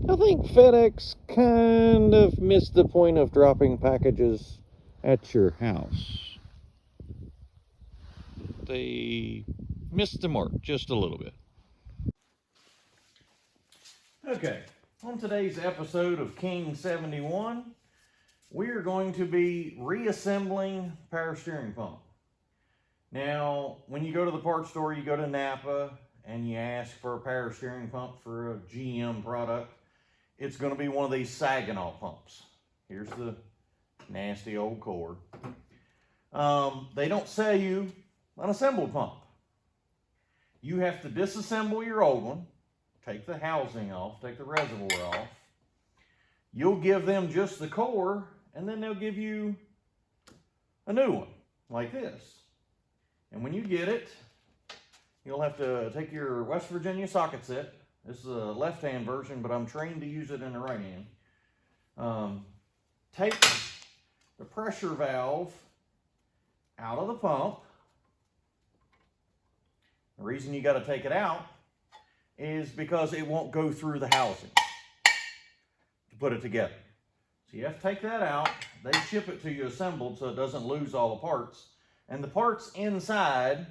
I think FedEx kind of missed the point of dropping packages at your house. They missed the mark just a little bit. Okay, on today's episode of King 71, we are going to be reassembling power steering pump. Now, when you go to the parts store, you go to Napa and you ask for a power steering pump for a GM product, it's going to be one of these Saginaw pumps. Here's the nasty old cord. They don't sell you an assembled pump. You have to disassemble your old one, take the housing off, take the reservoir off. You'll give them just the core, and then they'll give you a new one, like this. And when you get it, you'll have to take your West Virginia socket set. This is a left-hand version, but I'm trained to use it in the right hand. Take the pressure valve out of the pump. The reason you got to take it out is because it won't go through the housing to put it together. So you have to take that out. They ship it to you assembled so it doesn't lose all the parts. And the parts inside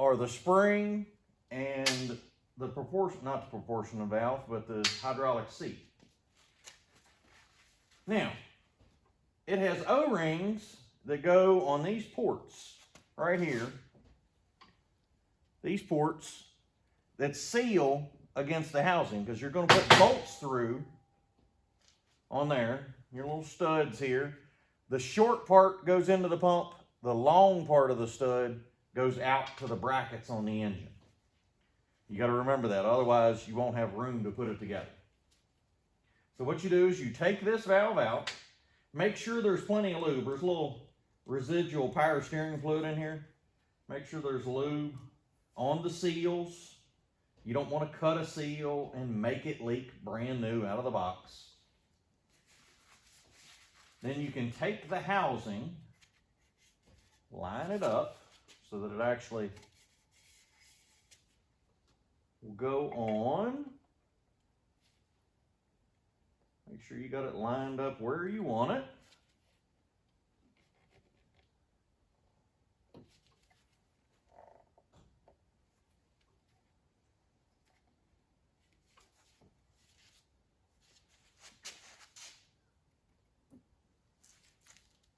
are the spring and the proportion, not the proportional valve, but the hydraulic seat. Now, it has O-rings that go on these ports right here. These ports that seal against the housing, because you're going to put bolts through on there, your little studs here. The short part goes into the pump, the long part of the stud goes out to the brackets on the engine. You got to remember that, otherwise you won't have room to put it together. So what you do is you take this valve out, make sure there's plenty of lube. There's a little residual power steering fluid in here. Make sure there's lube on the seals. You don't want to cut a seal and make it leak brand new out of the box. Then you can take the housing, line it up so that it actually will go on. Make sure you got it lined up where you want it.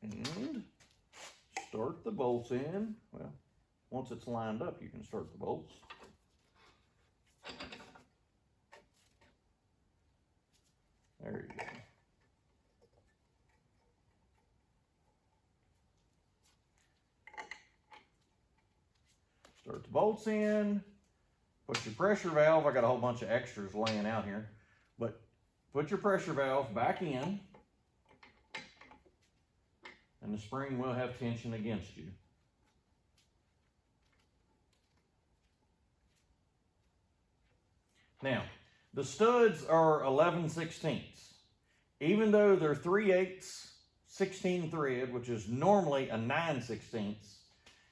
And start the bolts in. Well, once it's lined up, you can start the bolts. There you go. Start the bolts in. Put your pressure valve. I got a whole bunch of extras laying out here. But put your pressure valve back in. And the spring will have tension against you. Now, the studs are 11/16. Even though they're 3/8 16 thread, which is normally a 9/16,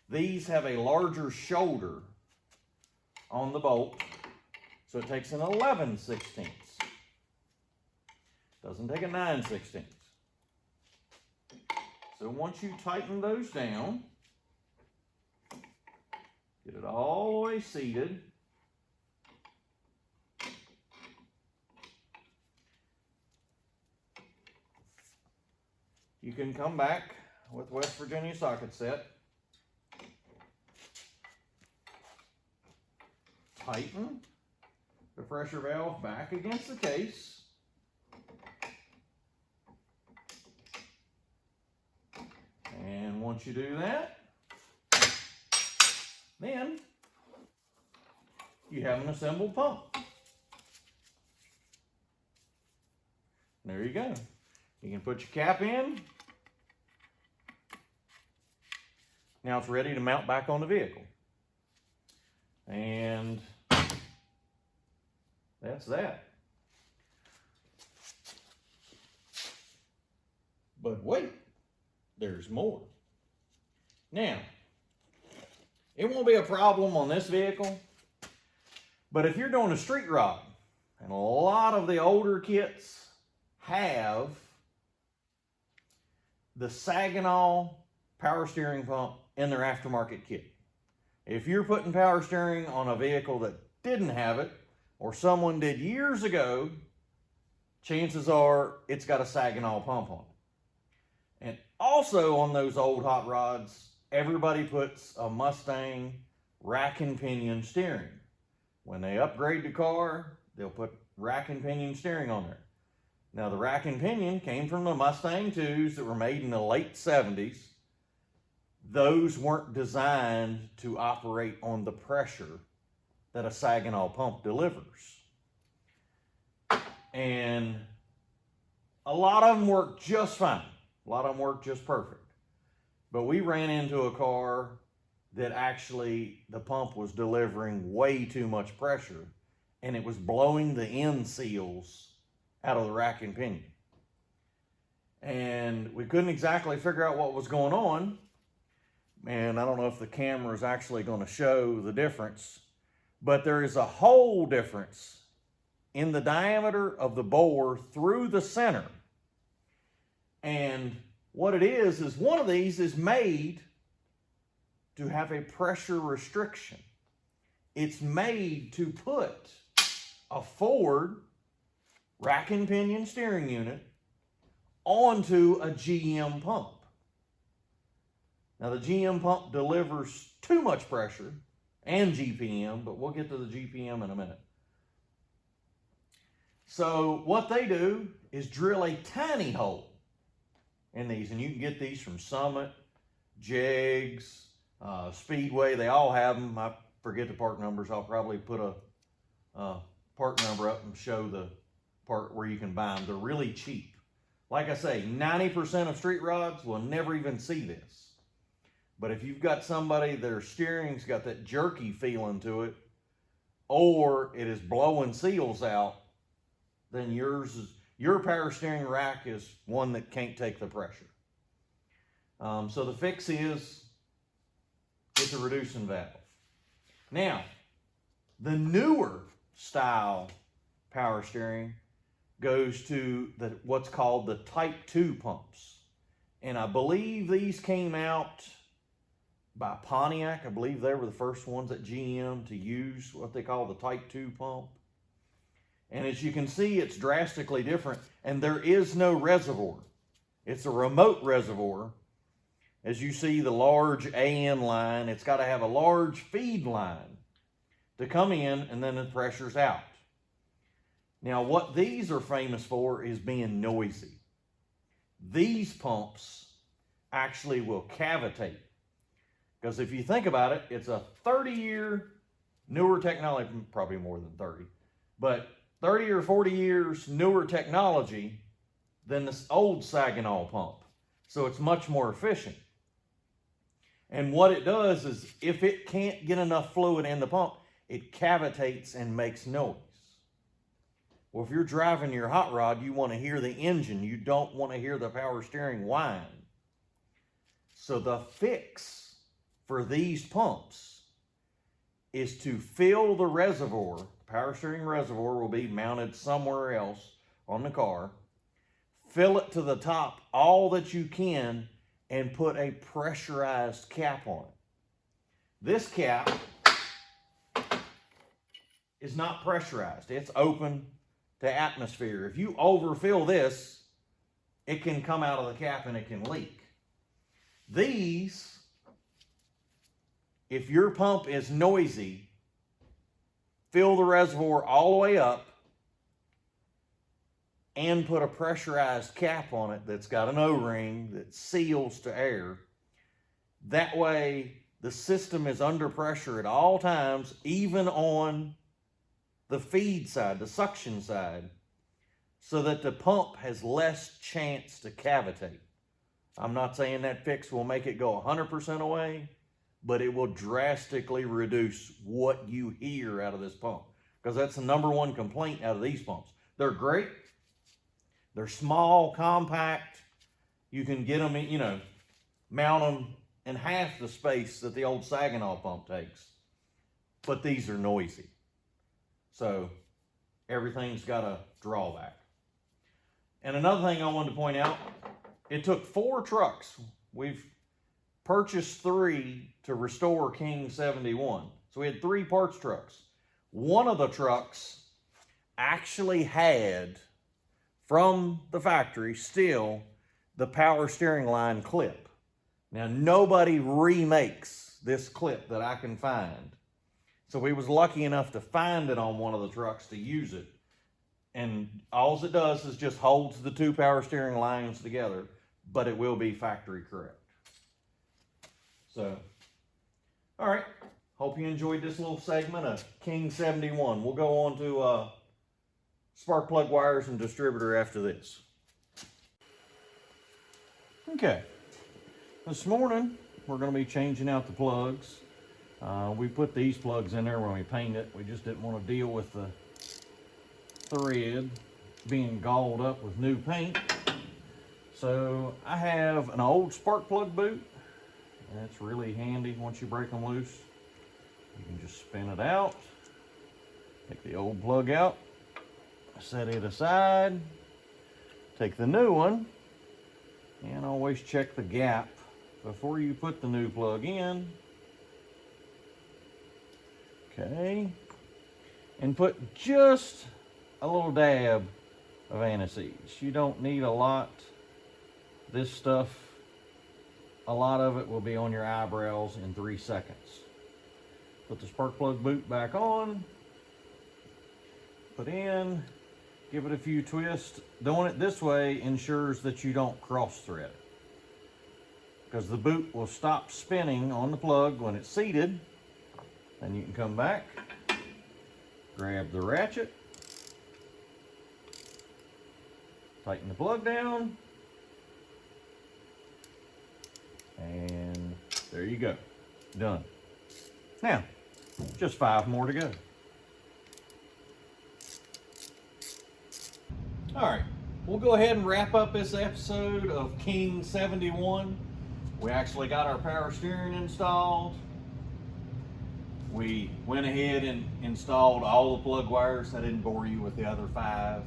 these have a larger shoulder on the bolt, so it takes an 11/16. Doesn't take a 9/16. So once you tighten those down, get it all the way seated. You can come back with West Virginia socket set. Tighten the pressure valve back against the case. And once you do that, then you have an assembled pump. There you go. You can put your cap in. Now it's ready to mount back on the vehicle. And that's that. But wait, there's more. Now, it won't be a problem on this vehicle, but if you're doing a street rod And a lot of the older kits have the Saginaw power steering pump in their aftermarket kit. If you're putting power steering on a vehicle that didn't have it, or someone did years ago, chances are it's got a Saginaw pump on it. And also on those old hot rods, everybody puts a Mustang rack and pinion steering. When they upgrade the car, they'll put rack and pinion steering on there. Now the rack and pinion came from the Mustang 2s that were made in the late 70s. Those weren't designed to operate on the pressure that a Saginaw pump delivers. And a lot of them work just fine. A lot of them work just perfect. But we ran into a car that actually the pump was delivering way too much pressure, and it was blowing the end seals out of the rack and pinion. And we couldn't exactly figure out what was going on. And I don't know if the camera is actually going to show the difference, but there is a whole difference in the diameter of the bore through the center. And what it is one of these is made to have a pressure restriction. It's made to put a Ford rack and pinion steering unit onto a GM pump. Now the GM pump delivers too much pressure and GPM, but we'll get to the GPM in a minute. So what they do is drill a tiny hole in these, and you can get these from Summit, Jegs, Speedway. They all have them. I forget the part numbers. I'll probably put a part number up and show the part where you can buy them. They're really cheap. Like I say, 90% of street rods will never even see this. But if you've got somebody their steering's got that jerky feeling to it, or it is blowing seals out, then your power steering rack is one that can't take the pressure. So the fix is it's a reducing valve. Now, the newer style power steering goes to what's called the Type 2 pumps. And I believe these came out by Pontiac. I believe they were the first ones at GM to use what they call the Type 2 pump. And as you can see, it's drastically different, and there is no reservoir. It's a remote reservoir. As you see the large AN line, it's got to have a large feed line to come in, and then the pressure's out. Now, what these are famous for is being noisy. These pumps actually will cavitate. Because if you think about it, it's a 30-year newer technology, probably more than 30, but 30 or 40 years newer technology than this old Saginaw pump. So it's much more efficient. And what it does is if it can't get enough fluid in the pump, it cavitates and makes noise. Well, if you're driving your hot rod, you want to hear the engine. You don't want to hear the power steering whine. So the fix for these pumps is to fill the reservoir. Power steering reservoir will be mounted somewhere else on the car. Fill it to the top all that you can and put a pressurized cap on it. This cap is not pressurized. It's open to atmosphere. If you overfill this, it can come out of the cap and it can leak. These, if your pump is noisy, fill the reservoir all the way up and put a pressurized cap on it that's got an O-ring that seals to air. That way, the system is under pressure at all times, even on the feed side, the suction side, so that the pump has less chance to cavitate. I'm not saying that fix will make it go 100% away, but it will drastically reduce what you hear out of this pump, because that's the number one complaint out of these pumps. They're great. They're small, compact. You can get them, mount them in half the space that the old Saginaw pump takes. But these are noisy. So everything's got a drawback. And another thing I wanted to point out, it took 4 trucks. We've purchased 3 to restore King 71. So we had 3 parts trucks. One of the trucks actually had, from the factory, still the power steering line clip. Now, nobody remakes this clip that I can find. So we was lucky enough to find it on one of the trucks to use it. And all it does is just holds the 2 power steering lines together, but it will be factory correct. So, all right. Hope you enjoyed this little segment of King 71. We'll go on to spark plug wires and distributor after this. Okay. This morning, we're going to be changing out the plugs. We put these plugs in there when we paint it. We just didn't want to deal with the thread being galled up with new paint. So I have an old spark plug boot. That's really handy once you break them loose. You can just spin it out, take the old plug out, set it aside, take the new one, and always check the gap before you put the new plug in. Okay, and put just a little dab of anti-seize. You don't need a lot. This stuff, a lot of it will be on your eyebrows in 3 seconds. Put the spark plug boot back on, put in, give it a few twists. Doing it this way ensures that you don't cross thread it, because the boot will stop spinning on the plug when it's seated. Then you can come back, grab the ratchet, tighten the plug down, and there you go, done. Now, just 5 more to go. All right, we'll go ahead and wrap up this episode of King 71. We actually got our power steering installed. We went ahead and installed all the plug wires. I didn't bore you with the other 5.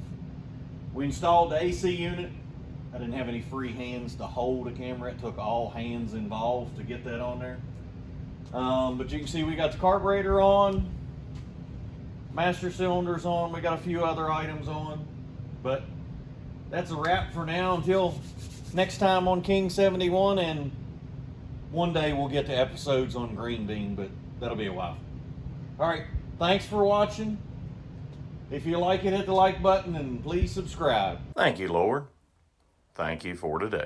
We installed the AC unit. I didn't have any free hands to hold a camera. It took all hands involved to get that on there. But you can see we got the carburetor on, master cylinders on, we got a few other items on. But that's a wrap for now until next time on King 71, and one day we'll get to episodes on Green Bean, but that'll be a while. All right, thanks for watching. If you like it, hit the like button and please subscribe. Thank you, Lord. Thank you for today.